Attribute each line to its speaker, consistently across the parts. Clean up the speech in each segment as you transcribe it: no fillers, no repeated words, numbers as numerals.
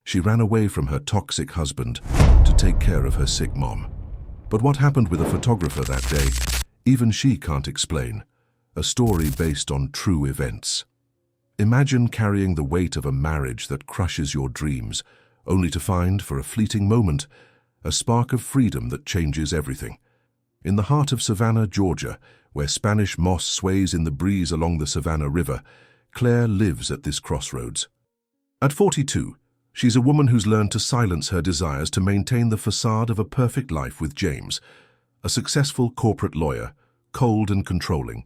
Speaker 1: She ran away from her toxic husband to take care of her sick mom. But what happened with a photographer that day, even she can't explain. A story based on true events. Imagine carrying the weight of a marriage that crushes your dreams, only to find, for a fleeting moment, a spark of freedom that changes everything. In the heart of Savannah, Georgia, where Spanish moss sways in the breeze along the Savannah River, Claire lives at this crossroads. At 42, she's a woman who's learned to silence her desires to maintain the facade of a perfect life with James, a successful corporate lawyer, cold and controlling.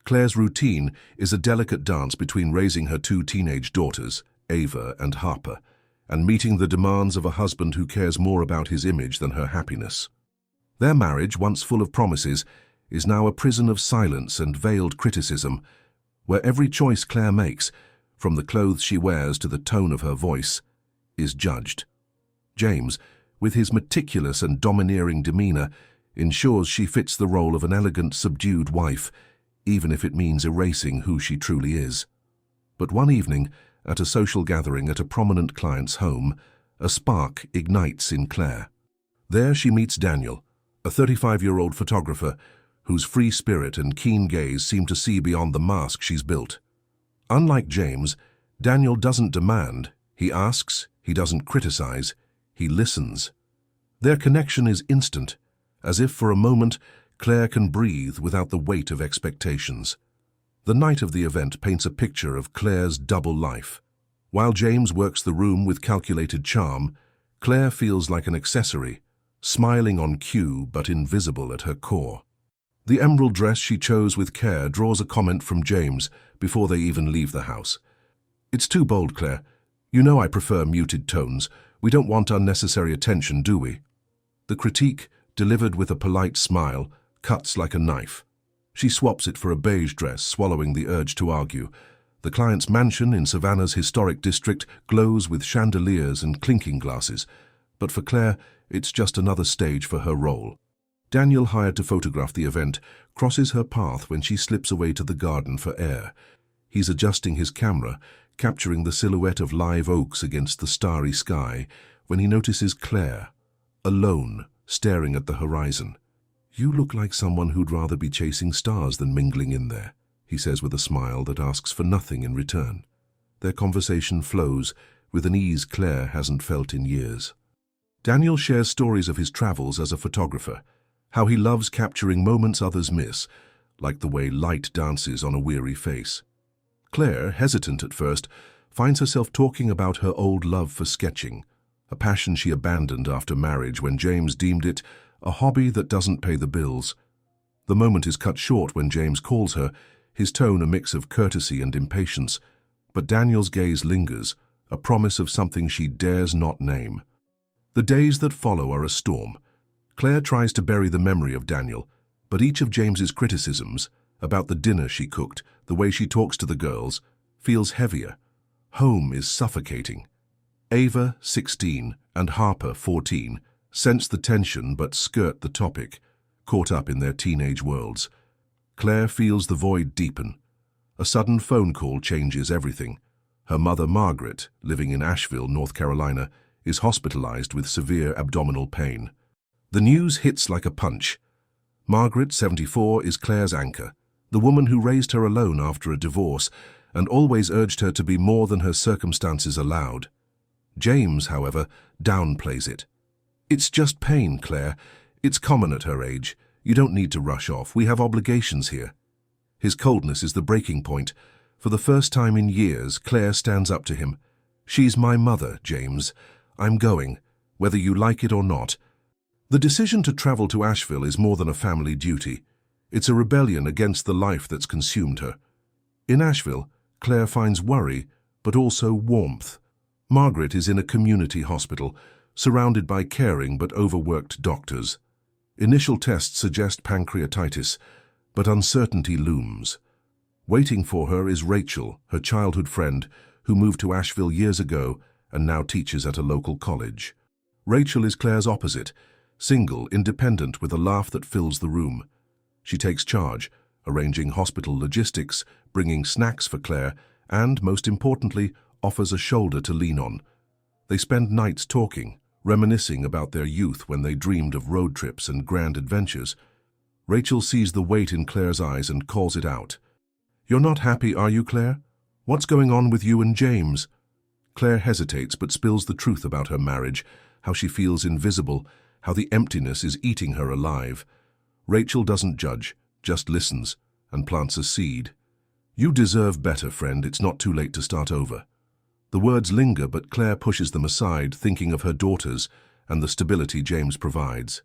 Speaker 1: Claire's routine is a delicate dance between raising her two teenage daughters, Ava and Harper, and meeting the demands of a husband who cares more about his image than her happiness. Their marriage, once full of promises, is now a prison of silence and veiled criticism, where every choice Claire makes, from the clothes she wears to the tone of her voice, is judged. James, with his meticulous and domineering demeanor, ensures she fits the role of an elegant, subdued wife, even if it means erasing who she truly is. But one evening, at a social gathering at a prominent client's home, a spark ignites in Claire. There she meets Daniel, a 35-year-old photographer whose free spirit and keen gaze seem to see beyond the mask she's built. Unlike James, Daniel doesn't demand, he asks, he doesn't criticize, he listens. Their connection is instant, as if for a moment Claire can breathe without the weight of expectations. The night of the event paints a picture of Claire's double life. While James works the room with calculated charm, Claire feels like an accessory, smiling on cue but invisible at her core. The emerald dress she chose with care draws a comment from James before they even leave the house. "It's too bold, Claire. You know I prefer muted tones. We don't want unnecessary attention, do we?" The critique, delivered with a polite smile, cuts like a knife. She swaps it for a beige dress, swallowing the urge to argue. The client's mansion in Savannah's historic district glows with chandeliers and clinking glasses, but for Claire, it's just another stage for her role. Daniel, hired to photograph the event, crosses her path when she slips away to the garden for air. He's adjusting his camera, capturing the silhouette of live oaks against the starry sky, when he notices Claire, alone, staring at the horizon. "You look like someone who'd rather be chasing stars than mingling in there," he says with a smile that asks for nothing in return. Their conversation flows with an ease Claire hasn't felt in years. Daniel shares stories of his travels as a photographer, how he loves capturing moments others miss, like the way light dances on a weary face. Claire, hesitant at first, finds herself talking about her old love for sketching, a passion she abandoned after marriage when James deemed it a hobby that doesn't pay the bills. The moment is cut short when James calls her, his tone a mix of courtesy and impatience, but Daniel's gaze lingers, a promise of something she dares not name. The days that follow are a storm. Claire tries to bury the memory of Daniel, but each of James's criticisms, about the dinner she cooked, the way she talks to the girls, feels heavier. Home is suffocating. Ava, 16, and Harper, 14, sense the tension but skirt the topic, caught up in their teenage worlds. Claire feels the void deepen. A sudden phone call changes everything. Her mother, Margaret, living in Asheville, North Carolina, is hospitalized with severe abdominal pain. The news hits like a punch. Margaret, 74, is Claire's anchor, the woman who raised her alone after a divorce and always urged her to be more than her circumstances allowed. James, however, downplays it. "It's just pain, Claire. It's common at her age. You don't need to rush off. We have obligations here." His coldness is the breaking point. For the first time in years, Claire stands up to him. "She's my mother, James. I'm going, whether you like it or not." The decision to travel to Asheville is more than a family duty. It's a rebellion against the life that's consumed her. In Asheville, Claire finds worry, but also warmth. Margaret is in a community hospital, surrounded by caring but overworked doctors. Initial tests suggest pancreatitis, but uncertainty looms. Waiting for her is Rachel, her childhood friend, who moved to Asheville years ago and now teaches at a local college. Rachel is Claire's opposite, single, independent, with a laugh that fills the room. She takes charge, arranging hospital logistics, bringing snacks for Claire, and, most importantly, offers a shoulder to lean on. They spend nights talking, reminiscing about their youth when they dreamed of road trips and grand adventures. Rachel sees the weight in Claire's eyes and calls it out. "You're not happy, are you, Claire? What's going on with you and James?" Claire hesitates but spills the truth about her marriage, how she feels invisible, how the emptiness is eating her alive. Rachel doesn't judge, just listens, and plants a seed. "You deserve better, friend. It's not too late to start over." The words linger, but Claire pushes them aside, thinking of her daughters and the stability James provides.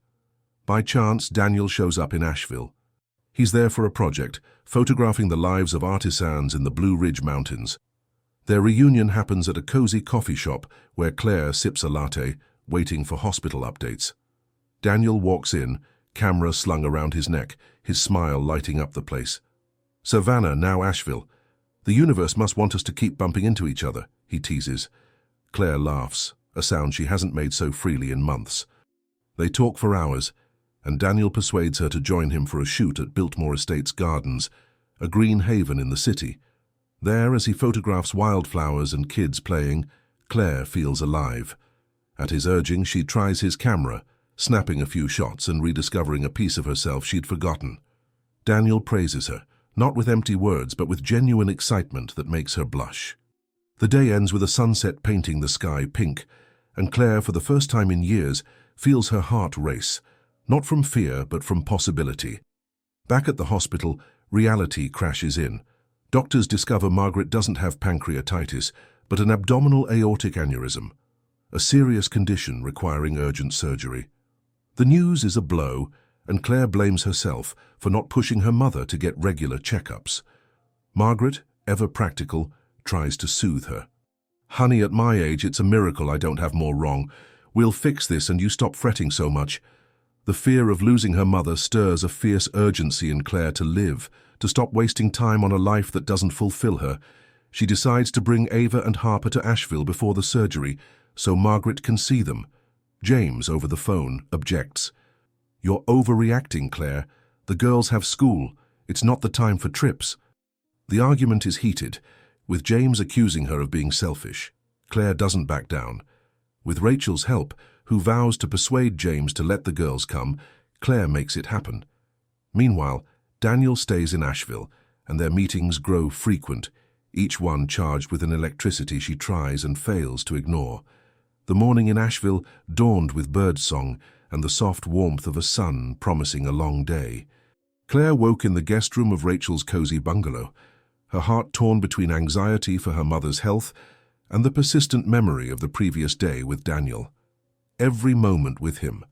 Speaker 1: By chance, Daniel shows up in Asheville. He's there for a project, photographing the lives of artisans in the Blue Ridge Mountains. Their reunion happens at a cozy coffee shop where Claire sips a latte, waiting for hospital updates. Daniel walks in, camera slung around his neck, his smile lighting up the place. "Savannah, now Asheville. The universe must want us to keep bumping into each other," he teases. Claire laughs, a sound she hasn't made so freely in months. They talk for hours, and Daniel persuades her to join him for a shoot at Biltmore Estates Gardens, a green haven in the city. There, as he photographs wildflowers and kids playing, Claire feels alive. At his urging, she tries his camera, snapping a few shots and rediscovering a piece of herself she'd forgotten. Daniel praises her, not with empty words, but with genuine excitement that makes her blush. The day ends with a sunset painting the sky pink, and Claire, for the first time in years, feels her heart race, not from fear, but from possibility. Back at the hospital, reality crashes in. Doctors discover Margaret doesn't have pancreatitis, but an abdominal aortic aneurysm, a serious condition requiring urgent surgery. The news is a blow, and Claire blames herself for not pushing her mother to get regular checkups. Margaret, ever practical, tries to soothe her. "Honey, at my age, it's a miracle I don't have more wrong. We'll fix this and you stop fretting so much." The fear of losing her mother stirs a fierce urgency in Claire to live, to stop wasting time on a life that doesn't fulfill her. She decides to bring Ava and Harper to Asheville before the surgery, so Margaret can see them. James, over the phone, objects. "You're overreacting, Claire. The girls have school. It's not the time for trips." The argument is heated, with James accusing her of being selfish. Claire doesn't back down. With Rachel's help, who vows to persuade James to let the girls come, Claire makes it happen. Meanwhile, Daniel stays in Asheville, and their meetings grow frequent, each one charged with an electricity she tries and fails to ignore. The morning in Asheville dawned with birdsong and the soft warmth of a sun promising a long day. Claire woke in the guest room of Rachel's cozy bungalow, her heart torn between anxiety for her mother's health and the persistent memory of the previous day with Daniel. Every moment with him,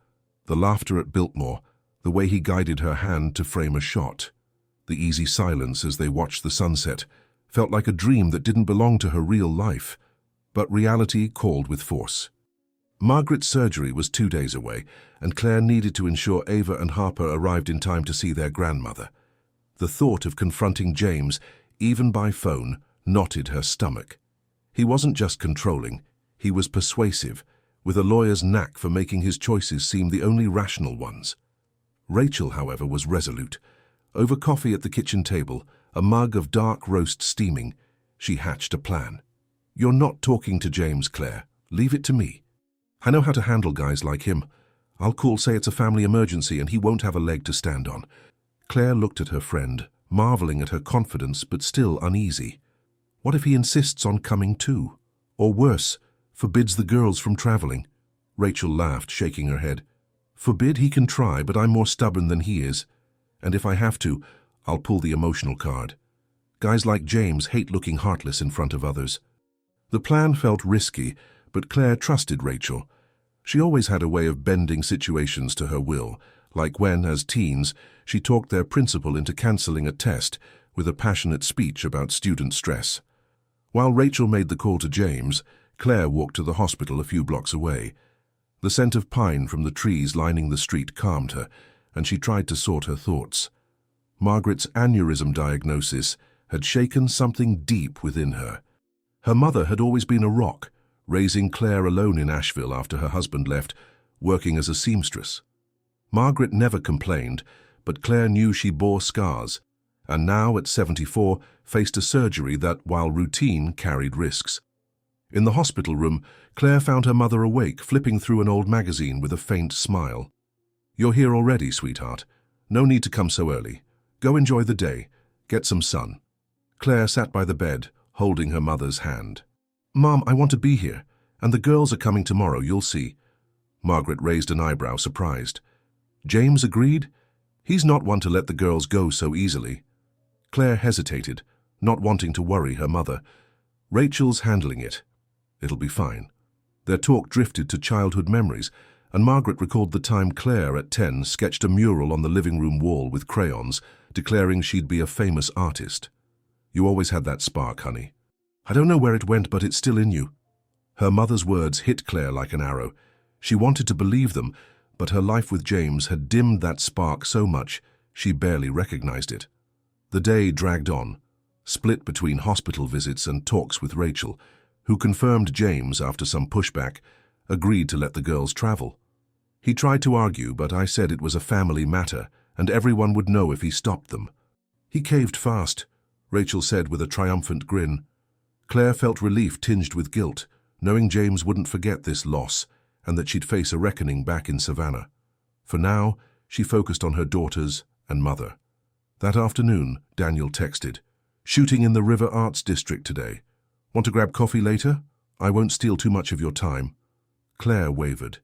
Speaker 1: the laughter at Biltmore, the way he guided her hand to frame a shot, the easy silence as they watched the sunset, felt like a dream that didn't belong to her real life, but reality called with force. Margaret's surgery was 2 days away, and Claire needed to ensure Ava and Harper arrived in time to see their grandmother. The thought of confronting James, even by phone, knotted her stomach. He wasn't just controlling, he was persuasive, with a lawyer's knack for making his choices seem the only rational ones. Rachel, however, was resolute. Over coffee at the kitchen table, a mug of dark roast steaming, she hatched a plan. "You're not talking to James, Claire. Leave it to me. I know how to handle guys like him. I'll call, say it's a family emergency, and he won't have a leg to stand on." Claire looked at her friend, marveling at her confidence but still uneasy. What if he insists on coming too? Or worse, forbids the girls from traveling? Rachel laughed, shaking her head. "Forbid he can try, but I'm more stubborn than he is. And if I have to, I'll pull the emotional card. Guys like James hate looking heartless in front of others." The plan felt risky, but Claire trusted Rachel. She always had a way of bending situations to her will, like when, as teens, she talked their principal into cancelling a test with a passionate speech about student stress. While Rachel made the call to James, Claire walked to the hospital a few blocks away. The scent of pine from the trees lining the street calmed her, and she tried to sort her thoughts. Margaret's aneurysm diagnosis had shaken something deep within her. Her mother had always been a rock, raising Claire alone in Asheville after her husband left, working as a seamstress. Margaret never complained, but Claire knew she bore scars, and now, at 74, faced a surgery that, while routine, carried risks. In the hospital room, Claire found her mother awake, flipping through an old magazine with a faint smile. "You're here already, sweetheart. No need to come so early. Go enjoy the day. Get some sun." Claire sat by the bed, holding her mother's hand. "Mom, I want to be here, and the girls are coming tomorrow, you'll see." Margaret raised an eyebrow, surprised. James agreed. He's not one to let the girls go so easily. Claire hesitated, not wanting to worry her mother. "Rachel's handling it. It'll be fine." Their talk drifted to childhood memories, and Margaret recalled the time Claire, at 10, sketched a mural on the living room wall with crayons, declaring she'd be a famous artist. "You always had that spark, honey. I don't know where it went, but it's still in you." Her mother's words hit Claire like an arrow. She wanted to believe them, but her life with James had dimmed that spark so much she barely recognized it. The day dragged on, split between hospital visits and talks with Rachel, who confirmed James, after some pushback, agreed to let the girls travel. He tried to argue, but I said it was a family matter, and everyone would know if he stopped them. "He caved fast," Rachel said with a triumphant grin. Claire felt relief tinged with guilt, knowing James wouldn't forget this loss, and that she'd face a reckoning back in Savannah. For now, she focused on her daughters and mother. That afternoon, Daniel texted, "Shooting in the River Arts District today. Want to grab coffee later? I won't steal too much of your time." Claire wavered.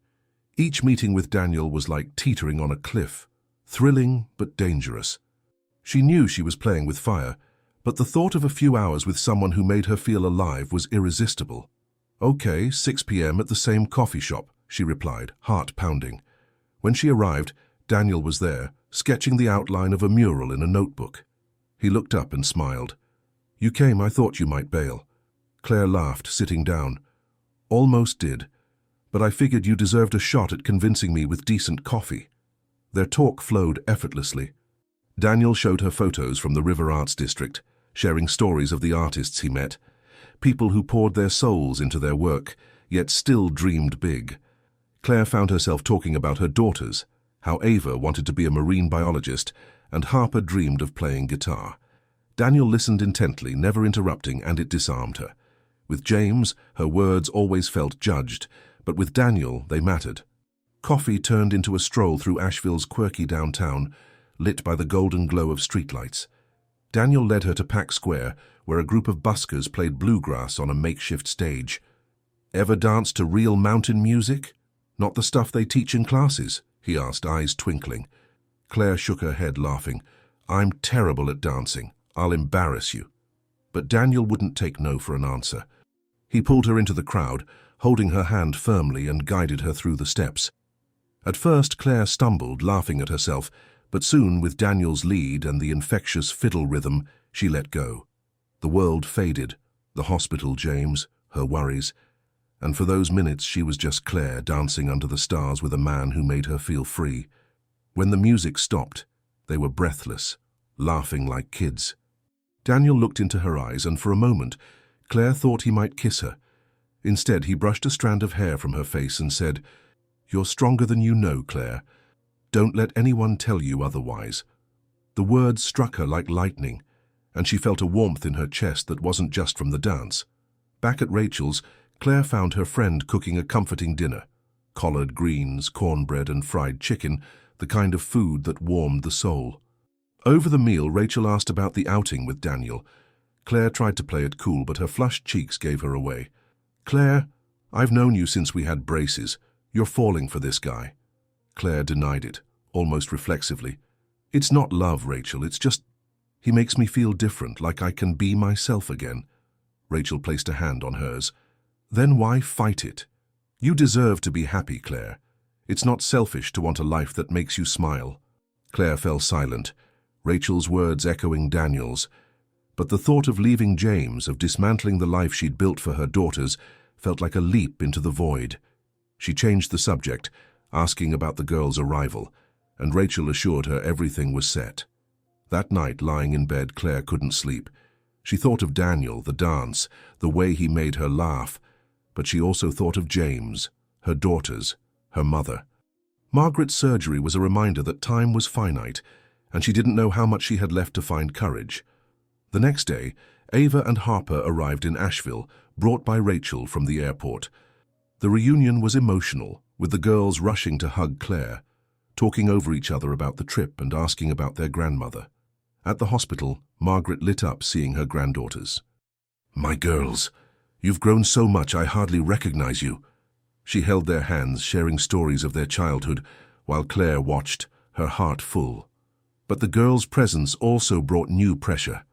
Speaker 1: Each meeting with Daniel was like teetering on a cliff, thrilling but dangerous. She knew she was playing with fire, but the thought of a few hours with someone who made her feel alive was irresistible. "Okay, 6 p.m. at the same coffee shop," she replied, heart pounding. When she arrived, Daniel was there, sketching the outline of a mural in a notebook. He looked up and smiled. "You came, I thought you might bail." Claire laughed, sitting down. "Almost did, but I figured you deserved a shot at convincing me with decent coffee." Their talk flowed effortlessly. Daniel showed her photos from the River Arts District, sharing stories of the artists he met, people who poured their souls into their work, yet still dreamed big. Claire found herself talking about her daughters, how Ava wanted to be a marine biologist, and Harper dreamed of playing guitar. Daniel listened intently, never interrupting, and it disarmed her. With James, her words always felt judged, but with Daniel, they mattered. Coffee turned into a stroll through Asheville's quirky downtown, lit by the golden glow of streetlights. Daniel led her to Pack Square, where a group of buskers played bluegrass on a makeshift stage. "Ever danced to real mountain music? Not the stuff they teach in classes?" he asked, eyes twinkling. Claire shook her head, laughing. "I'm terrible at dancing. I'll embarrass you." But Daniel wouldn't take no for an answer. He pulled her into the crowd, holding her hand firmly, and guided her through the steps. At first, Claire stumbled, laughing at herself, but soon, with Daniel's lead and the infectious fiddle rhythm, she let go. The world faded, the hospital, James, her worries, and for those minutes she was just Claire, dancing under the stars with a man who made her feel free. When the music stopped, they were breathless, laughing like kids. Daniel looked into her eyes, and for a moment, Claire thought he might kiss her. Instead, he brushed a strand of hair from her face and said, "You're stronger than you know, Claire. Don't let anyone tell you otherwise." The words struck her like lightning, and she felt a warmth in her chest that wasn't just from the dance. Back at Rachel's, Claire found her friend cooking a comforting dinner. Collard greens, cornbread, and fried chicken, the kind of food that warmed the soul. Over the meal, Rachel asked about the outing with Daniel. Claire tried to play it cool, but her flushed cheeks gave her away. "Claire, I've known you since we had braces. You're falling for this guy." Claire denied it, almost reflexively. "It's not love, Rachel, it's just... he makes me feel different, like I can be myself again." Rachel placed a hand on hers. "Then why fight it? You deserve to be happy, Claire. It's not selfish to want a life that makes you smile." Claire fell silent, Rachel's words echoing Daniel's. But the thought of leaving James, of dismantling the life she'd built for her daughters, felt like a leap into the void. She changed the subject, asking about the girl's arrival, and Rachel assured her everything was set. That night, lying in bed, Claire couldn't sleep. She thought of Daniel, the dance, the way he made her laugh, but she also thought of James, her daughters, her mother. Margaret's surgery was a reminder that time was finite, and she didn't know how much she had left to find courage. The next day, Ava and Harper arrived in Asheville, brought by Rachel from the airport. The reunion was emotional, with the girls rushing to hug Claire, talking over each other about the trip and asking about their grandmother. At the hospital, Margaret lit up seeing her granddaughters. "My girls, you've grown so much I hardly recognize you." She held their hands, sharing stories of their childhood, while Claire watched, her heart full. But the girls' presence also brought new pressure.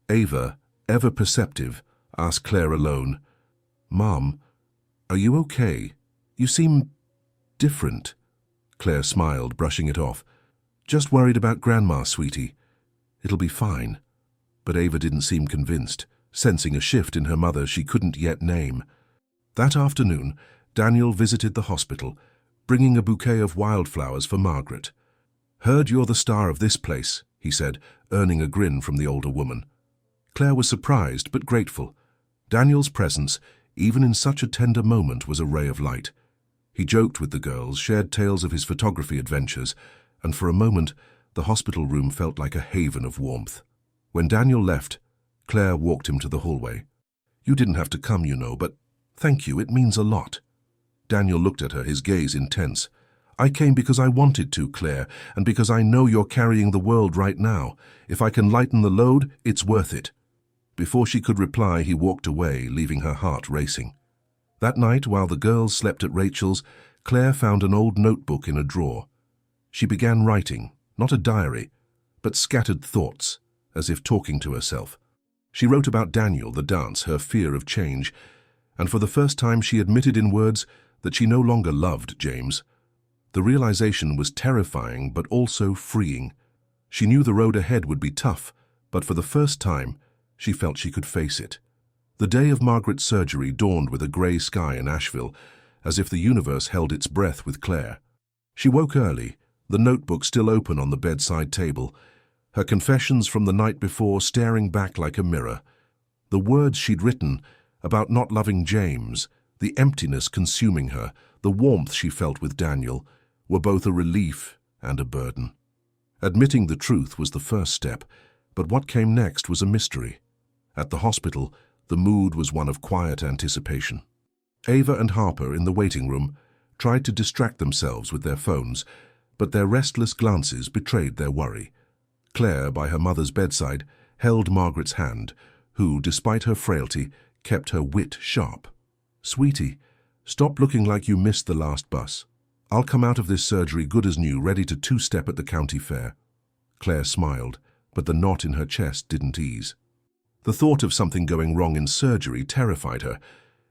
Speaker 1: Ava, ever perceptive, asked Claire alone, "Mom, are you okay? You seem different." Claire smiled, brushing it off. "Just worried about Grandma, sweetie. It'll be fine." But Ava didn't seem convinced, sensing a shift in her mother she couldn't yet name. That afternoon, Daniel visited the hospital, bringing a bouquet of wildflowers for Margaret. "Heard you're the star of this place," he said, earning a grin from the older woman. Claire was surprised but grateful. Daniel's presence, even in such a tender moment, was a ray of light. He joked with the girls, shared tales of his photography adventures, and for a moment, the hospital room felt like a haven of warmth. When Daniel left, Claire walked him to the hallway. "You didn't have to come, you know, but thank you, it means a lot." Daniel looked at her, his gaze intense. "I came because I wanted to, Claire, and because I know you're carrying the world right now. If I can lighten the load, it's worth it." Before she could reply, he walked away, leaving her heart racing. That night, while the girls slept at Rachel's, Claire found an old notebook in a drawer. She began writing, not a diary, but scattered thoughts, as if talking to herself. She wrote about Daniel, the dance, her fear of change, and for the first time she admitted in words that she no longer loved James. The realization was terrifying but also freeing. She knew the road ahead would be tough, but for the first time, she felt she could face it. The day of Margaret's surgery dawned with a grey sky in Asheville, as if the universe held its breath with Claire. She woke early, the notebook still open on the bedside table, her confessions from the night before staring back like a mirror. The words she'd written about not loving James, the emptiness consuming her, the warmth she felt with Daniel, were both a relief and a burden. Admitting the truth was the first step, but what came next was a mystery. At the hospital, the mood was one of quiet anticipation. Ava and Harper, in the waiting room, tried to distract themselves with their phones, but their restless glances betrayed their worry. Claire, by her mother's bedside, held Margaret's hand, who, despite her frailty, kept her wit sharp. "Sweetie, stop looking like you missed the last bus. I'll come out of this surgery good as new, ready to two-step at the county fair." Claire smiled, but the knot in her chest didn't ease. The thought of something going wrong in surgery terrified her,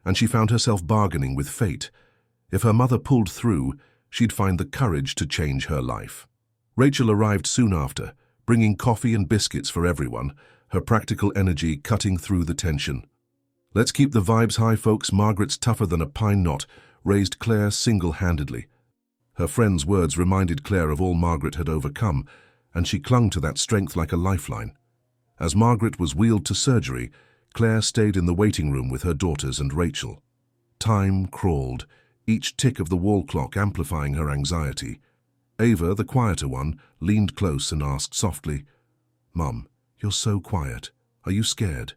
Speaker 1: and she found herself bargaining with fate. If her mother pulled through, she'd find the courage to change her life. Rachel arrived soon after, bringing coffee and biscuits for everyone, her practical energy cutting through the tension. "Let's keep the vibes high, folks. Margaret's tougher than a pine knot," raised Claire single-handedly. Her friend's words reminded Claire of all Margaret had overcome, and she clung to that strength like a lifeline. As Margaret was wheeled to surgery, Claire stayed in the waiting room with her daughters and Rachel. Time crawled, each tick of the wall clock amplifying her anxiety. Ava, the quieter one, leaned close and asked softly, "Mum, you're so quiet. Are you scared?"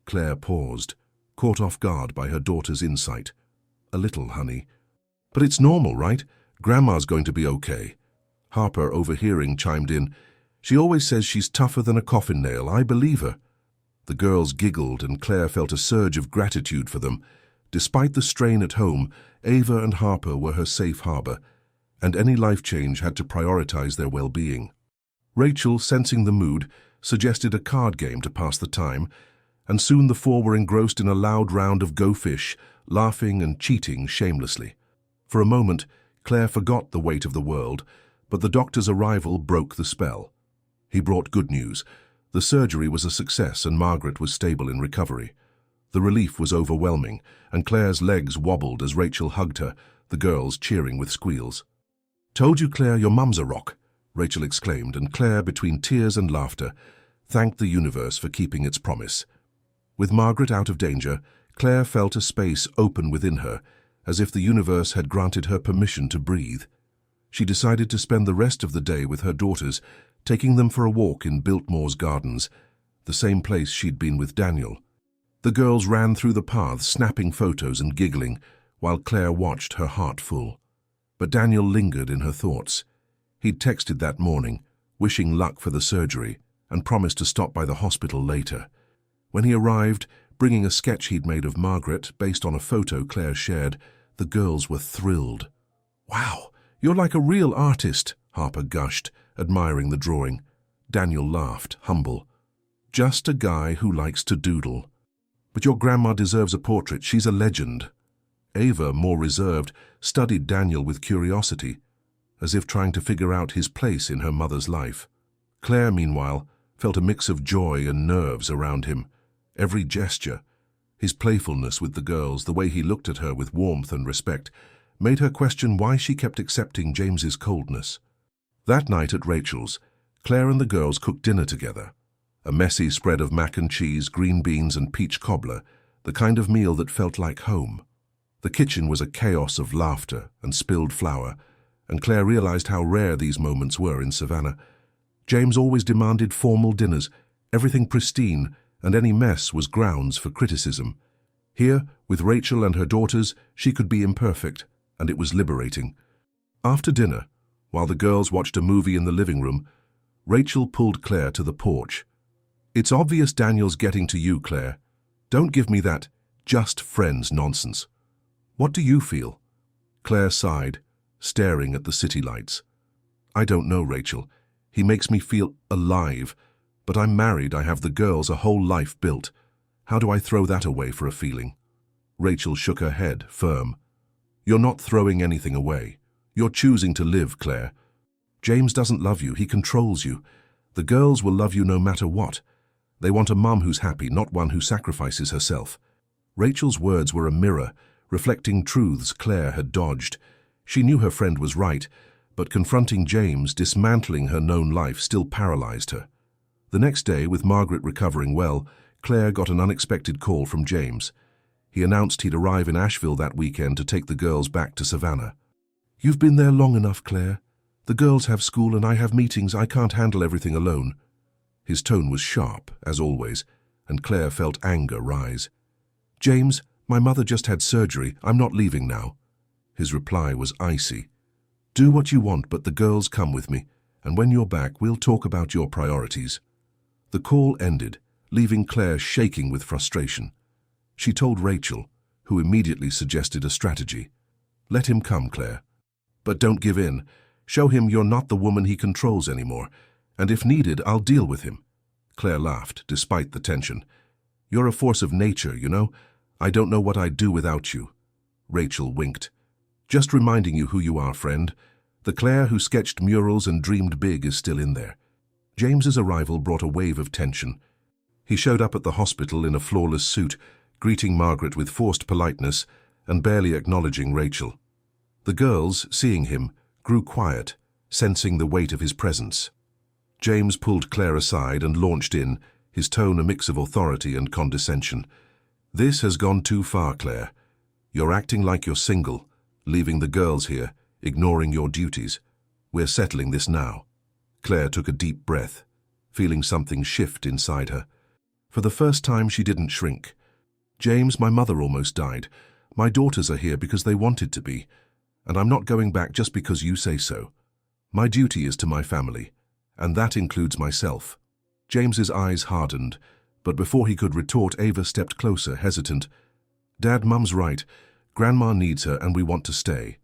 Speaker 1: Claire paused, caught off guard by her daughter's insight. "A little, honey. But it's normal, right? Grandma's going to be okay." Harper, overhearing, chimed in, "She always says she's tougher than a coffin nail. I believe her." The girls giggled, and Claire felt a surge of gratitude for them. Despite the strain at home, Ava and Harper were her safe harbor, and any life change had to prioritize their well-being. Rachel, sensing the mood, suggested a card game to pass the time, and soon the four were engrossed in a loud round of Go Fish, laughing and cheating shamelessly. For a moment, Claire forgot the weight of the world, but the doctor's arrival broke the spell. He brought good news. The surgery was a success and Margaret was stable in recovery. The relief was overwhelming, and Claire's legs wobbled as Rachel hugged her, the girls cheering with squeals. "Told you, Claire, your mum's a rock," Rachel exclaimed, and Claire, between tears and laughter, thanked the universe for keeping its promise. With Margaret out of danger, Claire felt a space open within her, as if the universe had granted her permission to breathe. She decided to spend the rest of the day with her daughters, taking them for a walk in Biltmore's gardens, the same place she'd been with Daniel. The girls ran through the paths, snapping photos and giggling, while Claire watched, her heart full. But Daniel lingered in her thoughts. He'd texted that morning, wishing luck for the surgery, and promised to stop by the hospital later. When he arrived, bringing a sketch he'd made of Margaret based on a photo Claire shared, the girls were thrilled. "Wow, you're like a real artist," Harper gushed, admiring the drawing. Daniel laughed, humble. "Just a guy who likes to doodle." "But your grandma deserves a portrait. She's a legend." Ava, more reserved, studied Daniel with curiosity, as if trying to figure out his place in her mother's life. Claire, meanwhile, felt a mix of joy and nerves around him. Every gesture, his playfulness with the girls, the way he looked at her with warmth and respect, made her question why she kept accepting James's coldness. That night at Rachel's, Claire and the girls cooked dinner together. A messy spread of mac and cheese, green beans and peach cobbler, the kind of meal that felt like home. The kitchen was a chaos of laughter and spilled flour, and Claire realized how rare these moments were in Savannah. James always demanded formal dinners, everything pristine, and any mess was grounds for criticism. Here, with Rachel and her daughters, she could be imperfect, and it was liberating. After dinner, while the girls watched a movie in the living room, Rachel pulled Claire to the porch. "It's obvious Daniel's getting to you, Claire. Don't give me that just friends nonsense. What do you feel?" Claire sighed, staring at the city lights. "I don't know, Rachel. He makes me feel alive. But I'm married, I have the girls, a whole life built. How do I throw that away for a feeling?" Rachel shook her head, firm. "You're not throwing anything away. You're choosing to live, Claire. James doesn't love you, he controls you. The girls will love you no matter what. They want a mum who's happy, not one who sacrifices herself." Rachel's words were a mirror, reflecting truths Claire had dodged. She knew her friend was right, but confronting James, dismantling her known life, still paralyzed her. The next day, with Margaret recovering well, Claire got an unexpected call from James. He announced he'd arrive in Asheville that weekend to take the girls back to Savannah. "You've been there long enough, Claire. The girls have school and I have meetings. I can't handle everything alone." His tone was sharp, as always, and Claire felt anger rise. "James, my mother just had surgery. I'm not leaving now." His reply was icy. "Do what you want, but the girls come with me, and when you're back, we'll talk about your priorities." The call ended, leaving Claire shaking with frustration. She told Rachel, who immediately suggested a strategy. "Let him come, Claire. But don't give in. Show him you're not the woman he controls anymore, and if needed, I'll deal with him." Claire laughed, despite the tension. "You're a force of nature, you know. I don't know what I'd do without you." Rachel winked. "Just reminding you who you are, friend. The Claire who sketched murals and dreamed big is still in there." James's arrival brought a wave of tension. He showed up at the hospital in a flawless suit, greeting Margaret with forced politeness and barely acknowledging Rachel. The girls, seeing him, grew quiet, sensing the weight of his presence. James pulled Claire aside and launched in, his tone a mix of authority and condescension. "This has gone too far, Claire. You're acting like you're single, leaving the girls here, ignoring your duties. We're settling this now." Claire took a deep breath, feeling something shift inside her. For the first time, she didn't shrink. "James, my mother almost died. My daughters are here because they wanted to be, and I'm not going back just because you say so. My duty is to my family, and that includes myself." James's eyes hardened, but before he could retort, Ava stepped closer, hesitant. "Dad, Mum's right. Grandma needs her and we want to stay."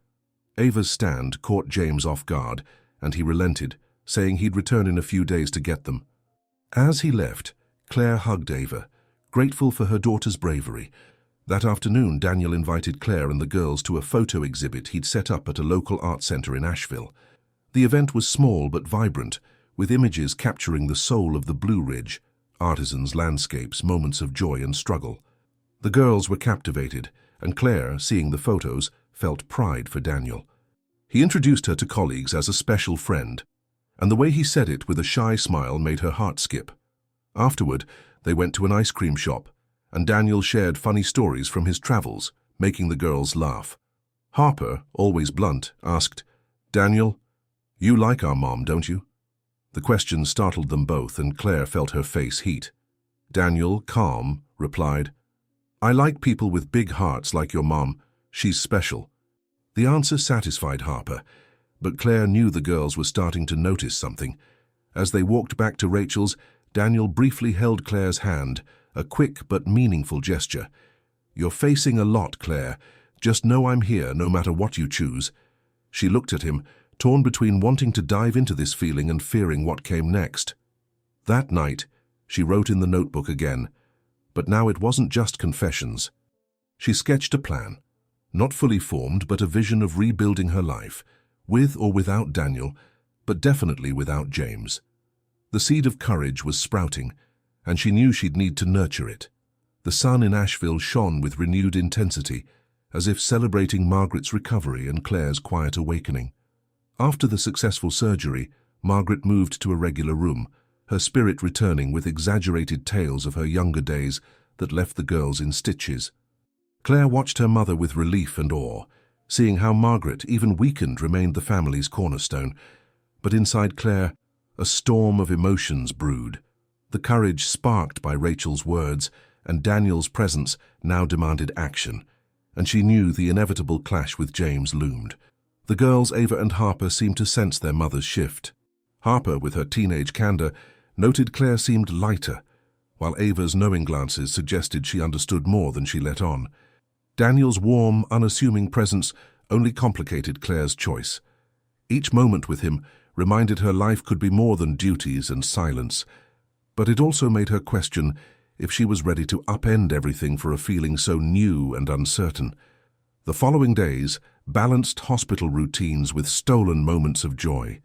Speaker 1: Ava's stand caught James off guard, and he relented, saying he'd return in a few days to get them. As he left, Claire hugged Ava, grateful for her daughter's bravery. That afternoon, Daniel invited Claire and the girls to a photo exhibit he'd set up at a local art center in Asheville. The event was small but vibrant, with images capturing the soul of the Blue Ridge, artisans, landscapes, moments of joy and struggle. The girls were captivated, and Claire, seeing the photos, felt pride for Daniel. He introduced her to colleagues as a special friend, and the way he said it with a shy smile made her heart skip. Afterward, they went to an ice cream shop, and Daniel shared funny stories from his travels, making the girls laugh. Harper, always blunt, asked, "Daniel, you like our mom, don't you?" The question startled them both, and Claire felt her face heat. Daniel, calm, replied, I like people with big hearts like your mom. She's special. The answer satisfied Harper, but Claire knew the girls were starting to notice something. As they walked back to Rachel's, Daniel briefly held Claire's hand, a quick but meaningful gesture. You're facing a lot, Claire. Just know I'm here no matter what you choose. She looked at him, torn between wanting to dive into this feeling and fearing what came next. That night, she wrote in the notebook again, but now it wasn't just confessions. She sketched a plan, not fully formed, but a vision of rebuilding her life, with or without Daniel, but definitely without James. The seed of courage was sprouting, and she knew she'd need to nurture it. The sun in Asheville shone with renewed intensity, as if celebrating Margaret's recovery and Claire's quiet awakening. After the successful surgery, Margaret moved to a regular room, her spirit returning with exaggerated tales of her younger days that left the girls in stitches. Claire watched her mother with relief and awe, seeing how Margaret, even weakened, remained the family's cornerstone. But inside Claire, a storm of emotions brewed. The courage sparked by Rachel's words and Daniel's presence now demanded action, and she knew the inevitable clash with James loomed. The girls, Ava and Harper, seemed to sense their mother's shift. Harper, with her teenage candor, noted Claire seemed lighter, while Ava's knowing glances suggested she understood more than she let on. Daniel's warm, unassuming presence only complicated Claire's choice. Each moment with him reminded her life could be more than duties and silence, but it also made her question if she was ready to upend everything for a feeling so new and uncertain. The following days balanced hospital routines with stolen moments of joy.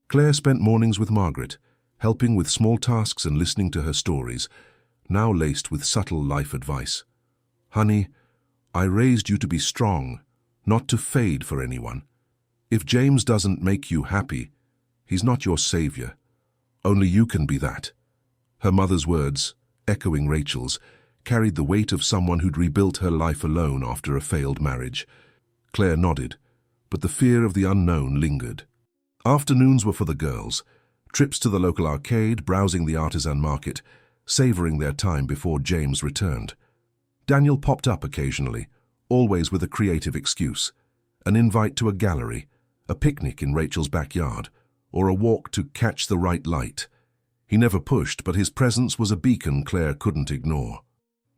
Speaker 1: Claire spent mornings with Margaret, helping with small tasks and listening to her stories, now laced with subtle life advice. Honey, I raised you to be strong, not to fade for anyone. If James doesn't make you happy, he's not your savior. Only you can be that. Her mother's words, echoing Rachel's, carried the weight of someone who'd rebuilt her life alone after a failed marriage. Claire nodded, but the fear of the unknown lingered. Afternoons were for the girls, trips to the local arcade, browsing the artisan market, savoring their time before James returned. Daniel popped up occasionally, always with a creative excuse, an invite to a gallery, a picnic in Rachel's backyard, or a walk to catch the right light. He never pushed, but his presence was a beacon Claire couldn't ignore.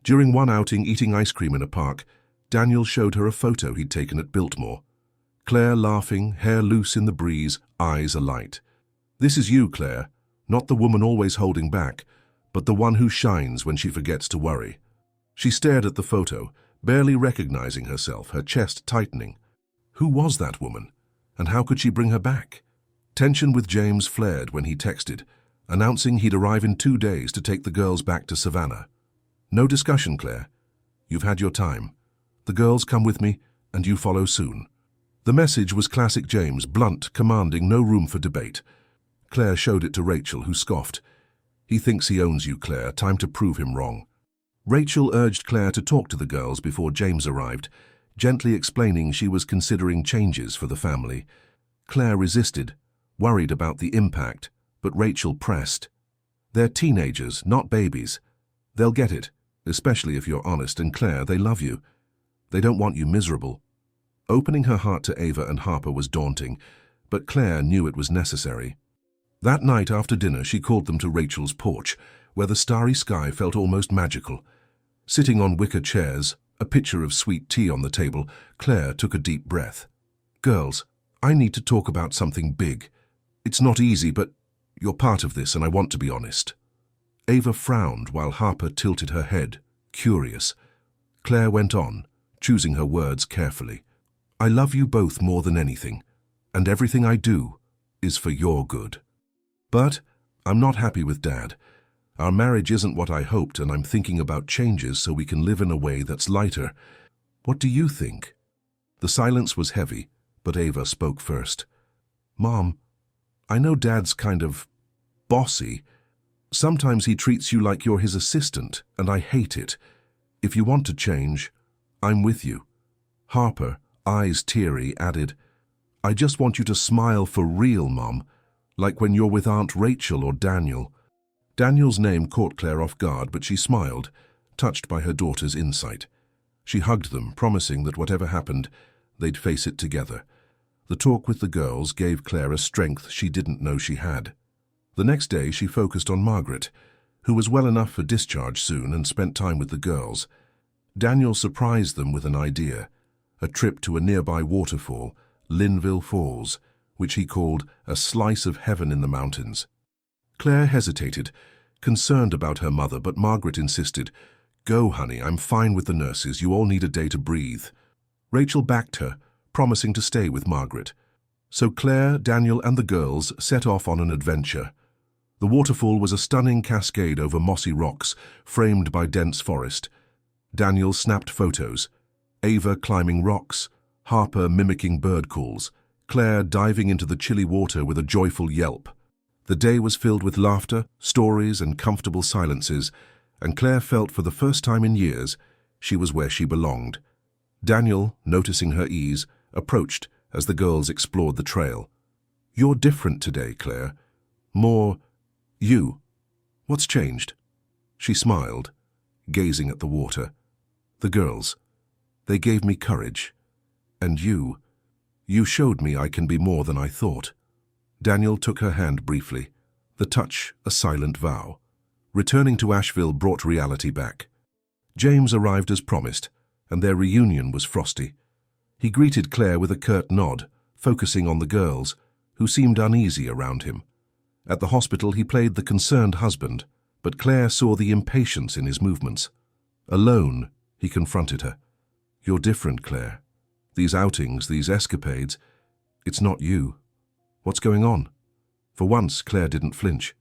Speaker 1: During one outing eating ice cream in a park, Daniel showed her a photo he'd taken at Biltmore. Claire laughing, hair loose in the breeze, eyes alight. This is you, Claire, not the woman always holding back, but the one who shines when she forgets to worry. She stared at the photo, barely recognizing herself, her chest tightening. Who was that woman, and how could she bring her back? Tension with James flared when he texted, announcing he'd arrive in 2 days to take the girls back to Savannah. No discussion, Claire. You've had your time. The girls come with me, and you follow soon. The message was classic James, blunt, commanding, no room for debate. Claire showed it to Rachel, who scoffed. He thinks he owns you, Claire. Time to prove him wrong. Rachel urged Claire to talk to the girls before James arrived, gently explaining she was considering changes for the family. Claire resisted, worried about the impact, but Rachel pressed. They're teenagers, not babies. They'll get it, especially if you're honest, and Claire, they love you. They don't want you miserable. Opening her heart to Ava and Harper was daunting, but Claire knew it was necessary. That night after dinner, she called them to Rachel's porch, where the starry sky felt almost magical. Sitting on wicker chairs, a pitcher of sweet tea on the table, Claire took a deep breath. Girls, I need to talk about something big. It's not easy, but you're part of this, and I want to be honest. Ava frowned while Harper tilted her head, curious. Claire went on, choosing her words carefully. I love you both more than anything, and everything I do is for your good. But I'm not happy with Dad. Our marriage isn't what I hoped, and I'm thinking about changes so we can live in a way that's lighter. What do you think? The silence was heavy, but Ava spoke first. Mom, I know Dad's kind of bossy. Sometimes he treats you like you're his assistant, and I hate it. If you want to change, I'm with you. Harper, eyes teary, added, I just want you to smile for real, Mom, like when you're with Aunt Rachel or Daniel. Daniel's name caught Claire off guard, but she smiled, touched by her daughter's insight. She hugged them, promising that whatever happened, they'd face it together. The talk with the girls gave Claire a strength she didn't know she had. The next day she focused on Margaret, who was well enough for discharge soon and spent time with the girls. Daniel surprised them with an idea, a trip to a nearby waterfall, Linville Falls, which he called a slice of heaven in the mountains. Claire hesitated, concerned about her mother, but Margaret insisted, "Go, honey, I'm fine with the nurses. You all need a day to breathe." Rachel backed her, promising to stay with Margaret. So Claire, Daniel, and the girls set off on an adventure. The waterfall was a stunning cascade over mossy rocks, framed by dense forest. Daniel snapped photos, Ava climbing rocks, Harper mimicking bird calls, Claire diving into the chilly water with a joyful yelp. The day was filled with laughter, stories, and comfortable silences, and Claire felt for the first time in years she was where she belonged. Daniel, noticing her ease, approached as the girls explored the trail. "You're different today, Claire. More you. What's changed?" She smiled, gazing at the water. "The girls. They gave me courage. And you showed me I can be more than I thought." Daniel took her hand briefly, the touch a silent vow. Returning to Asheville brought reality back. James arrived as promised, and their reunion was frosty. He greeted Claire with a curt nod, focusing on the girls, who seemed uneasy around him. At the hospital he played the concerned husband, but Claire saw the impatience in his movements. Alone, he confronted her. "You're different, Claire. These outings, these escapades, it's not you. What's going on?" For once, Claire didn't flinch.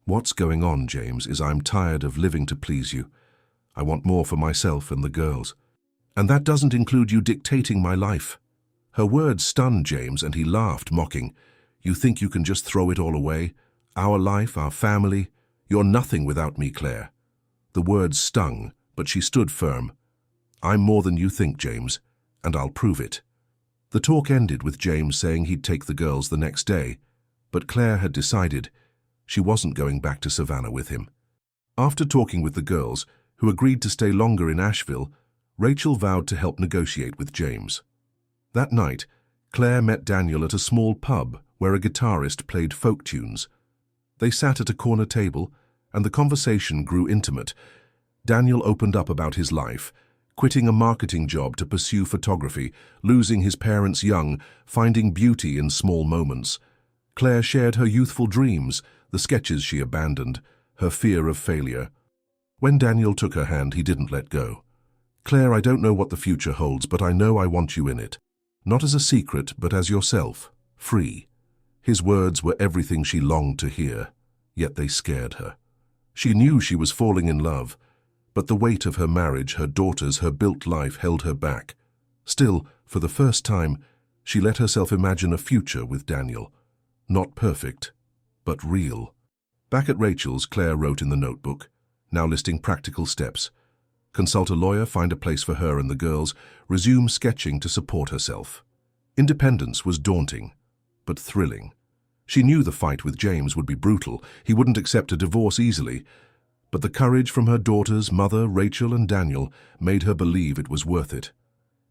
Speaker 1: "What's going on, James, is I'm tired of living to please you. I want more for myself and the girls. And that doesn't include you dictating my life." Her words stunned James, and he laughed, mocking. "You think you can just throw it all away? Our life, our family? You're nothing without me, Claire." The words stung, but she stood firm. "I'm more than you think, James, and I'll prove it." The talk ended with James saying he'd take the girls the next day, but Claire had decided she wasn't going back to Savannah with him. After talking with the girls, who agreed to stay longer in Asheville, Rachel vowed to help negotiate with James. That night, Claire met Daniel at a small pub where a guitarist played folk tunes. They sat at a corner table, and the conversation grew intimate. Daniel opened up about his life, quitting a marketing job to pursue photography, losing his parents young, finding beauty in small moments. Claire shared her youthful dreams, the sketches she abandoned, her fear of failure. When Daniel took her hand, he didn't let go. "Claire, I don't know what the future holds, but I know I want you in it. Not as a secret, but as yourself, free." His words were everything she longed to hear, yet they scared her. She knew she was falling in love, but the weight of her marriage, her daughters, her built life held her back. Still, for the first time, she let herself imagine a future with Daniel. Not perfect, but real. Back at Rachel's, Claire wrote in the notebook, now listing practical steps. Consult a lawyer, find a place for her and the girls, resume sketching to support herself. Independence was daunting, but thrilling. She knew the fight with James would be brutal. He wouldn't accept a divorce easily. But the courage from her daughters, mother, Rachel, and Daniel made her believe it was worth it.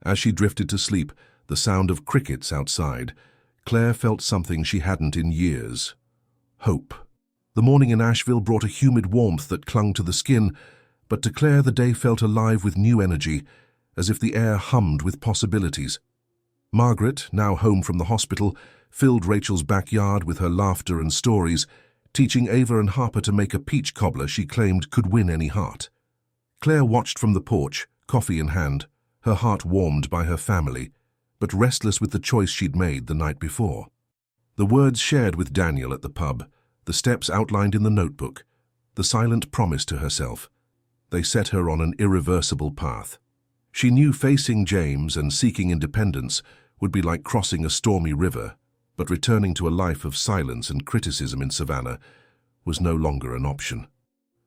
Speaker 1: As she drifted to sleep, the sound of crickets outside, Claire felt something she hadn't in years. Hope. The morning in Asheville brought a humid warmth that clung to the skin, but to Claire the day felt alive with new energy, as if the air hummed with possibilities. Margaret, now home from the hospital, filled Rachel's backyard with her laughter and stories, teaching Ava and Harper to make a peach cobbler she claimed could win any heart. Claire watched from the porch, coffee in hand, her heart warmed by her family, but restless with the choice she'd made the night before. The words shared with Daniel at the pub, the steps outlined in the notebook, the silent promise to herself, they set her on an irreversible path. She knew facing James and seeking independence would be like crossing a stormy river, but returning to a life of silence and criticism in Savannah was no longer an option.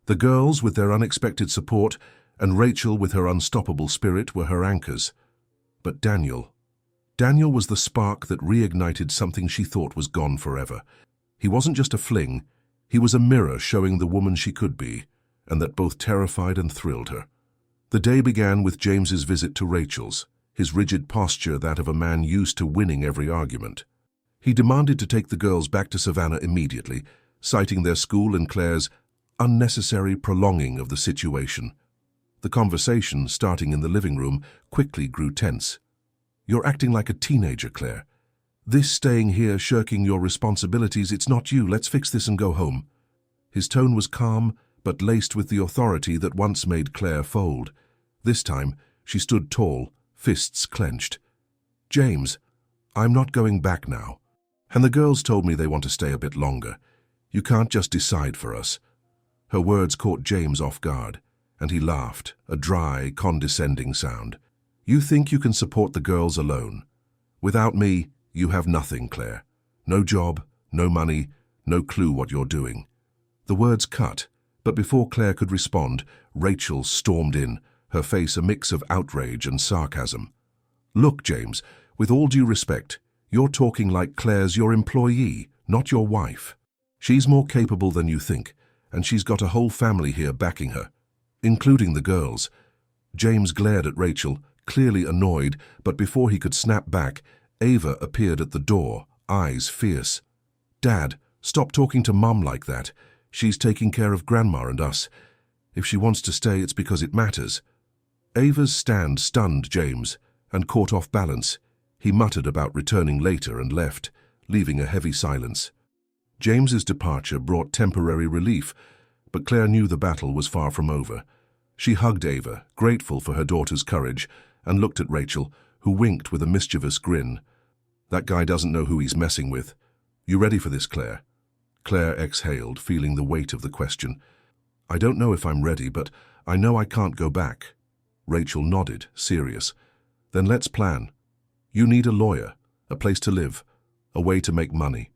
Speaker 1: The girls, with their unexpected support, and Rachel with her unstoppable spirit, were her anchors. But Daniel was the spark that reignited something she thought was gone forever. He wasn't just a fling, he was a mirror showing the woman she could be, and that both terrified and thrilled her. The day began with James's visit to Rachel's, his rigid posture that of a man used to winning every argument. He demanded to take the girls back to Savannah immediately, citing their school and Claire's unnecessary prolonging of the situation. The conversation, starting in the living room, quickly grew tense. "You're acting like a teenager, Claire. This staying here, shirking your responsibilities, it's not you. Let's fix this and go home." His tone was calm, but laced with the authority that once made Claire fold. This time, she stood tall, fists clenched. "James, I'm not going back now. And the girls told me they want to stay a bit longer. You can't just decide for us." Her words caught James off guard, and he laughed, a dry, condescending sound. "You think you can support the girls alone? Without me, you have nothing, Claire. No job, no money, no clue what you're doing." The words cut, but before Claire could respond, Rachel stormed in, her face a mix of outrage and sarcasm. "Look, James, with all due respect, you're talking like Claire's your employee, not your wife. She's more capable than you think, and she's got a whole family here backing her, including the girls." James glared at Rachel, clearly annoyed, but before he could snap back, Ava appeared at the door, eyes fierce. "Dad, stop talking to Mum like that. She's taking care of Grandma and us. If she wants to stay, it's because it matters." Ava's stand stunned James, and caught off balance. He muttered about returning later and left, leaving a heavy silence. James's departure brought temporary relief, but Claire knew the battle was far from over. She hugged Ava, grateful for her daughter's courage, and looked at Rachel, who winked with a mischievous grin. "That guy doesn't know who he's messing with. You ready for this, Claire?" Claire exhaled, feeling the weight of the question. "I don't know if I'm ready, but I know I can't go back." Rachel nodded, serious. "Then let's plan. You need a lawyer, a place to live, a way to make money."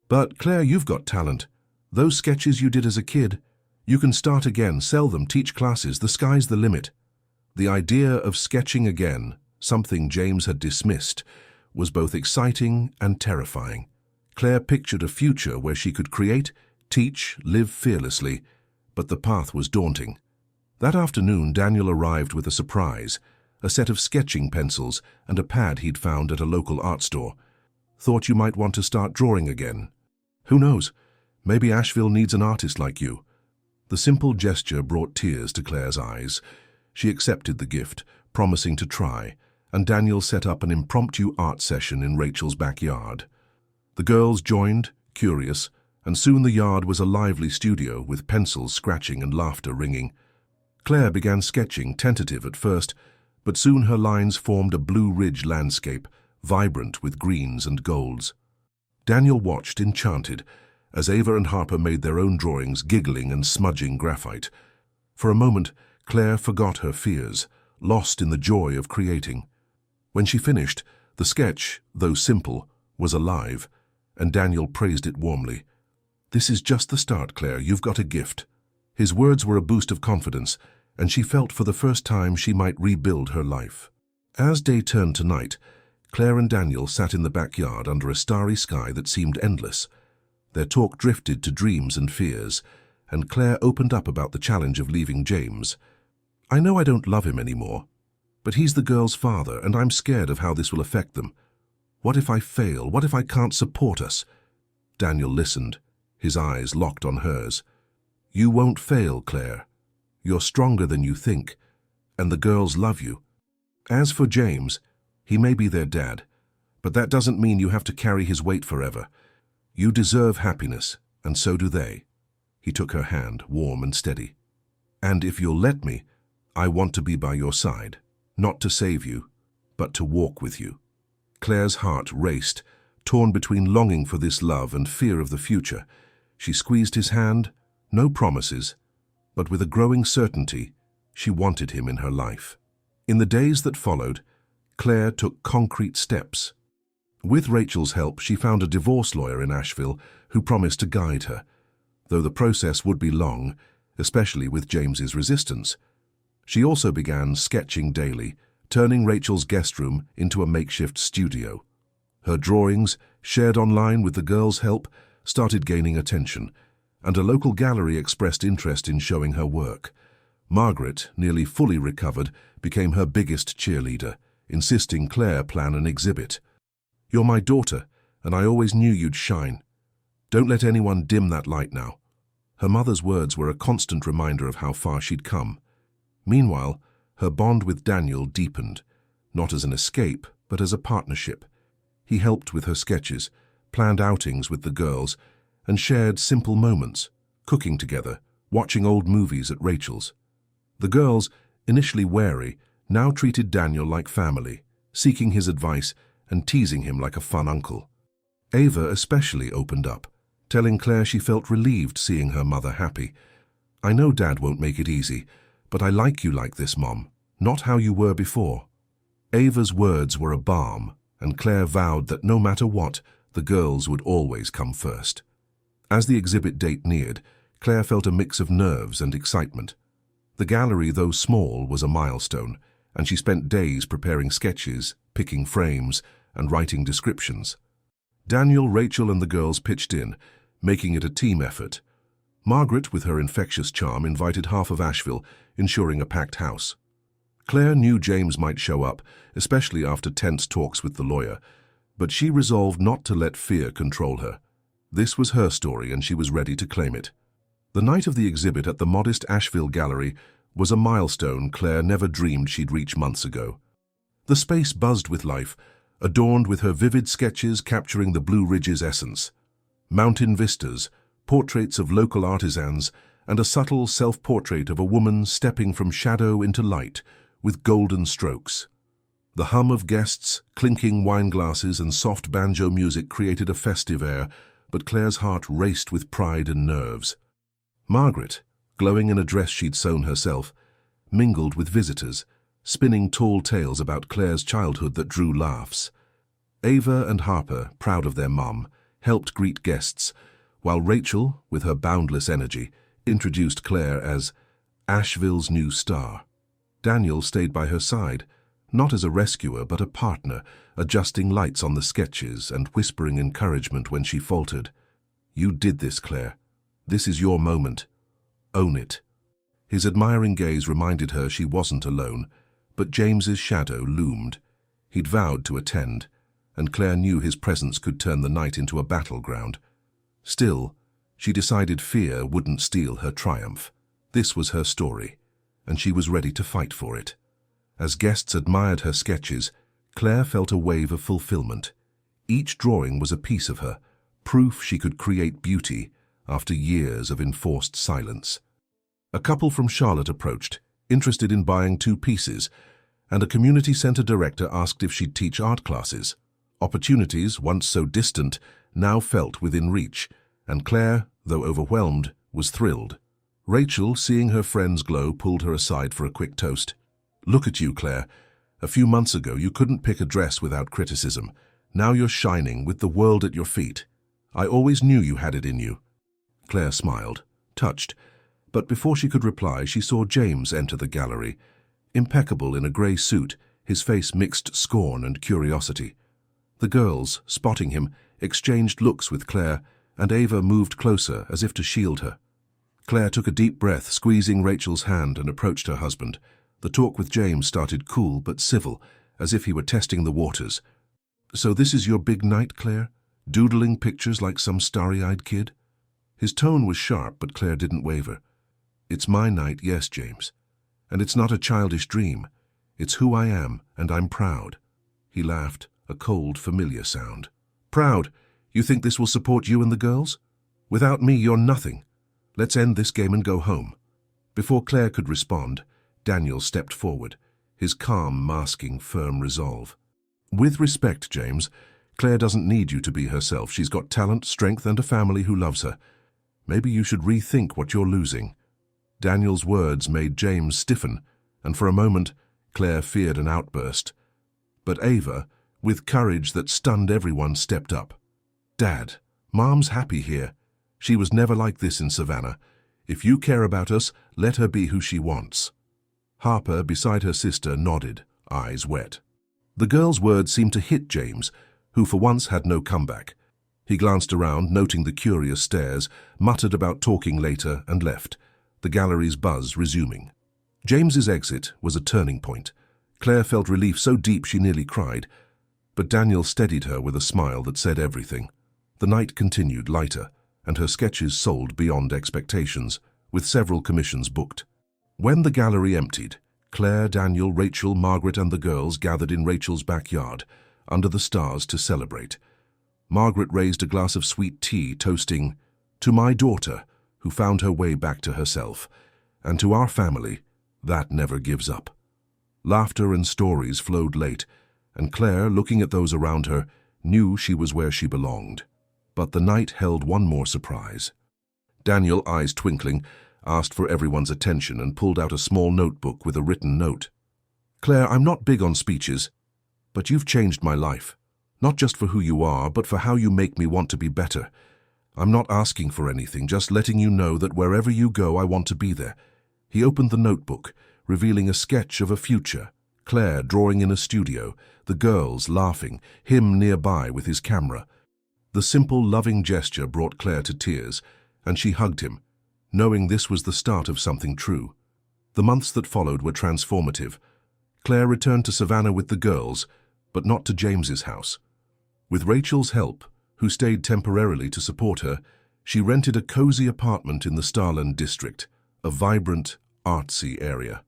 Speaker 1: "But, Claire, you've got talent. Those sketches you did as a kid, you can start again, sell them, teach classes, the sky's the limit." The idea of sketching again, something James had dismissed, was both exciting and terrifying. Claire pictured a future where she could create, teach, live fearlessly, but the path was daunting. That afternoon, Daniel arrived with a surprise, a set of sketching pencils and a pad he'd found at a local art store. "Thought you might want to start drawing again. Who knows? Maybe Asheville needs an artist like you." The simple gesture brought tears to Claire's eyes. She accepted the gift, promising to try, and Daniel set up an impromptu art session in Rachel's backyard. The girls joined, curious, and soon the yard was a lively studio with pencils scratching and laughter ringing. Claire began sketching, tentative at first, but soon her lines formed a Blue Ridge landscape, vibrant with greens and golds. Daniel watched, enchanted, as Ava and Harper made their own drawings, giggling and smudging graphite. For a moment, Claire forgot her fears, lost in the joy of creating. When she finished, the sketch, though simple, was alive, and Daniel praised it warmly. "This is just the start, Claire. You've got a gift." His words were a boost of confidence, and she felt for the first time she might rebuild her life. As day turned to night, Claire and Daniel sat in the backyard under a starry sky that seemed endless. Their talk drifted to dreams and fears, and Claire opened up about the challenge of leaving James. "I know I don't love him anymore, but he's the girl's father, and I'm scared of how this will affect them. What if I fail? What if I can't support us?" Daniel listened, his eyes locked on hers. "You won't fail, Claire. You're stronger than you think, and the girls love you. As for James, he may be their dad, but that doesn't mean you have to carry his weight forever. You deserve happiness, and so do they." He took her hand, warm and steady. "And if you'll let me, I want to be by your side, not to save you, but to walk with you." Claire's heart raced, torn between longing for this love and fear of the future. She squeezed his hand, no promises, but with a growing certainty, she wanted him in her life. In the days that followed, Claire took concrete steps. With Rachel's help, she found a divorce lawyer in Asheville who promised to guide her, though the process would be long, especially with James's resistance. She also began sketching daily, turning Rachel's guest room into a makeshift studio. Her drawings, shared online with the girls' help, started gaining attention, and a local gallery expressed interest in showing her work. Margaret, nearly fully recovered, became her biggest cheerleader, insisting Claire plan an exhibit. "You're my daughter, and I always knew you'd shine. Don't let anyone dim that light now." Her mother's words were a constant reminder of how far she'd come. Meanwhile, her bond with Daniel deepened, not as an escape, but as a partnership. He helped with her sketches, planned outings with the girls, and shared simple moments, cooking together, watching old movies at Rachel's. The girls, initially wary, now treated Daniel like family, seeking his advice and teasing him like a fun uncle. Ava especially opened up, telling Claire she felt relieved seeing her mother happy. "I know Dad won't make it easy, but I like you like this, Mom, not how you were before." Ava's words were a balm, and Claire vowed that no matter what, the girls would always come first. As the exhibit date neared, Claire felt a mix of nerves and excitement. The gallery, though small, was a milestone, and she spent days preparing sketches, picking frames, and writing descriptions. Daniel, Rachel, and the girls pitched in, making it a team effort. Margaret, with her infectious charm, invited half of Asheville, ensuring a packed house. Claire knew James might show up, especially after tense talks with the lawyer, but she resolved not to let fear control her. This was her story, and she was ready to claim it. The night of the exhibit at the modest Asheville Gallery was a milestone Claire never dreamed she'd reach months ago. The space buzzed with life, adorned with her vivid sketches capturing the Blue Ridge's essence. Mountain vistas, portraits of local artisans, and a subtle self-portrait of a woman stepping from shadow into light with golden strokes. The hum of guests, clinking wine glasses, and soft banjo music created a festive air, but Claire's heart raced with pride and nerves. Margaret, glowing in a dress she'd sewn herself, mingled with visitors, spinning tall tales about Claire's childhood that drew laughs. Ava and Harper, proud of their mum, helped greet guests, while Rachel, with her boundless energy, introduced Claire as Asheville's new star. Daniel stayed by her side, not as a rescuer but a partner, adjusting lights on the sketches and whispering encouragement when she faltered. "You did this, Claire. This is your moment. Own it." His admiring gaze reminded her she wasn't alone, but James's shadow loomed. He'd vowed to attend, and Claire knew his presence could turn the night into a battleground. Still, she decided fear wouldn't steal her triumph. This was her story, and she was ready to fight for it. As guests admired her sketches, Claire felt a wave of fulfillment. Each drawing was a piece of her, proof she could create beauty after years of enforced silence. A couple from Charlotte approached, interested in buying 2 pieces, and a community center director asked if she'd teach art classes. Opportunities, once so distant, now felt within reach, and Claire, though overwhelmed, was thrilled. Rachel, seeing her friend's glow, pulled her aside for a quick toast. "Look at you, Claire. A few months ago, you couldn't pick a dress without criticism. Now you're shining with the world at your feet. I always knew you had it in you." Claire smiled, touched, but before she could reply, she saw James enter the gallery. Impeccable in a grey suit, his face mixed scorn and curiosity. The girls, spotting him, exchanged looks with Claire, and Ava moved closer as if to shield her. Claire took a deep breath, squeezing Rachel's hand, and approached her husband. The talk with James started cool but civil, as if he were testing the waters. "So this is your big night, Claire? Doodling pictures like some starry-eyed kid?" His tone was sharp, but Claire didn't waver. "It's my night, yes, James. And it's not a childish dream. It's who I am, and I'm proud." He laughed, a cold, familiar sound. "Proud? You think this will support you and the girls? Without me, you're nothing. Let's end this game and go home." Before Claire could respond, Daniel stepped forward, his calm masking firm resolve. "With respect, James, Claire doesn't need you to be herself. She's got talent, strength, and a family who loves her. Maybe you should rethink what you're losing." Daniel's words made James stiffen, and for a moment, Claire feared an outburst. But Ava, with courage that stunned everyone, stepped up. "Dad, Mom's happy here. She was never like this in Savannah. If you care about us, let her be who she wants." Harper, beside her sister, nodded, eyes wet. The girl's words seemed to hit James, who for once had no comeback. He glanced around, noting the curious stares, muttered about talking later, and left, the gallery's buzz resuming. James's exit was a turning point. Claire felt relief so deep she nearly cried, but Daniel steadied her with a smile that said everything. The night continued lighter, and her sketches sold beyond expectations, with several commissions booked. When the gallery emptied, Claire, Daniel, Rachel, Margaret and the girls gathered in Rachel's backyard, under the stars to celebrate. Margaret raised a glass of sweet tea, toasting, "To my daughter, who found her way back to herself, and to our family, that never gives up." Laughter and stories flowed late, and Claire, looking at those around her, knew she was where she belonged. But the night held one more surprise. Daniel, eyes twinkling, asked for everyone's attention and pulled out a small notebook with a written note. "Claire, I'm not big on speeches, but you've changed my life. Not just for who you are, but for how you make me want to be better. I'm not asking for anything, just letting you know that wherever you go, I want to be there." He opened the notebook, revealing a sketch of a future. Claire drawing in a studio, the girls laughing, him nearby with his camera. The simple, loving gesture brought Claire to tears, and she hugged him, knowing this was the start of something true. The months that followed were transformative. Claire returned to Savannah with the girls, but not to James's house. With Rachel's help, who stayed temporarily to support her, she rented a cozy apartment in the Starland district, a vibrant, artsy area.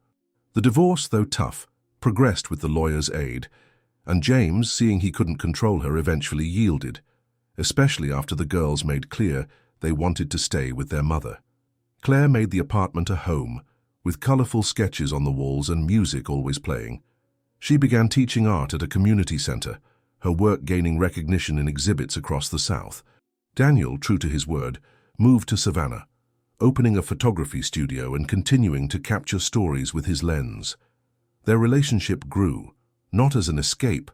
Speaker 1: The divorce, though tough, progressed with the lawyer's aid, and James, seeing he couldn't control her, eventually yielded, especially after the girls made clear they wanted to stay with their mother. Claire made the apartment a home, with colorful sketches on the walls and music always playing. She began teaching art at a community center, her work gaining recognition in exhibits across the South. Daniel, true to his word, moved to Savannah, opening a photography studio and continuing to capture stories with his lens. Their relationship grew, not as an escape,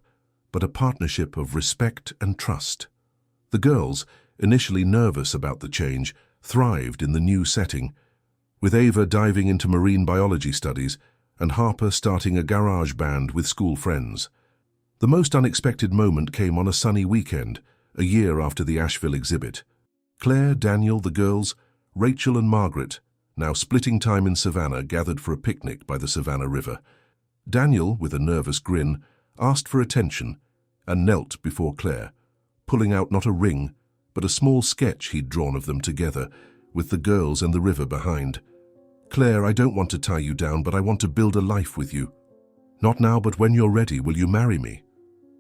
Speaker 1: but a partnership of respect and trust. The girls, initially nervous about the change, thrived in the new setting, with Ava diving into marine biology studies and Harper starting a garage band with school friends. The most unexpected moment came on a sunny weekend, a year after the Asheville exhibit. Claire, Daniel, the girls, Rachel and Margaret, now splitting time in Savannah, gathered for a picnic by the Savannah River. Daniel, with a nervous grin, asked for attention and knelt before Claire, pulling out not a ring, but a small sketch he'd drawn of them together, with the girls and the river behind. "Claire, I don't want to tie you down, but I want to build a life with you. Not now, but when you're ready, will you marry me?"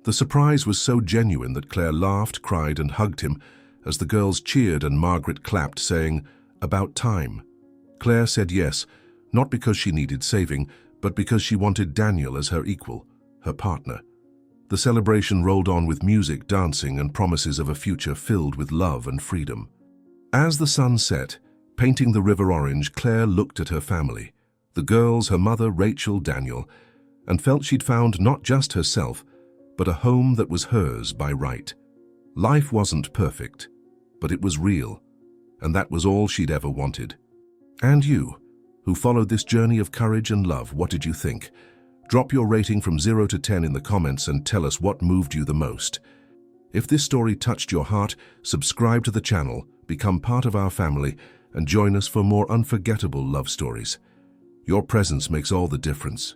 Speaker 1: The surprise was so genuine that Claire laughed, cried, and hugged him as the girls cheered and Margaret clapped, saying, "About time." Claire said yes, not because she needed saving, but because she wanted Daniel as her equal, her partner. The celebration rolled on with music, dancing, and promises of a future filled with love and freedom. As the sun set, painting the river orange, Claire looked at her family, the girls, her mother, Rachel, Daniel, and felt she'd found not just herself, but a home that was hers by right. Life wasn't perfect, but it was real, and that was all she'd ever wanted. And you, who followed this journey of courage and love, what did you think? Drop your rating from 0 to 10 in the comments and tell us what moved you the most. If this story touched your heart, subscribe to the channel, become part of our family, and join us for more unforgettable love stories. Your presence makes all the difference.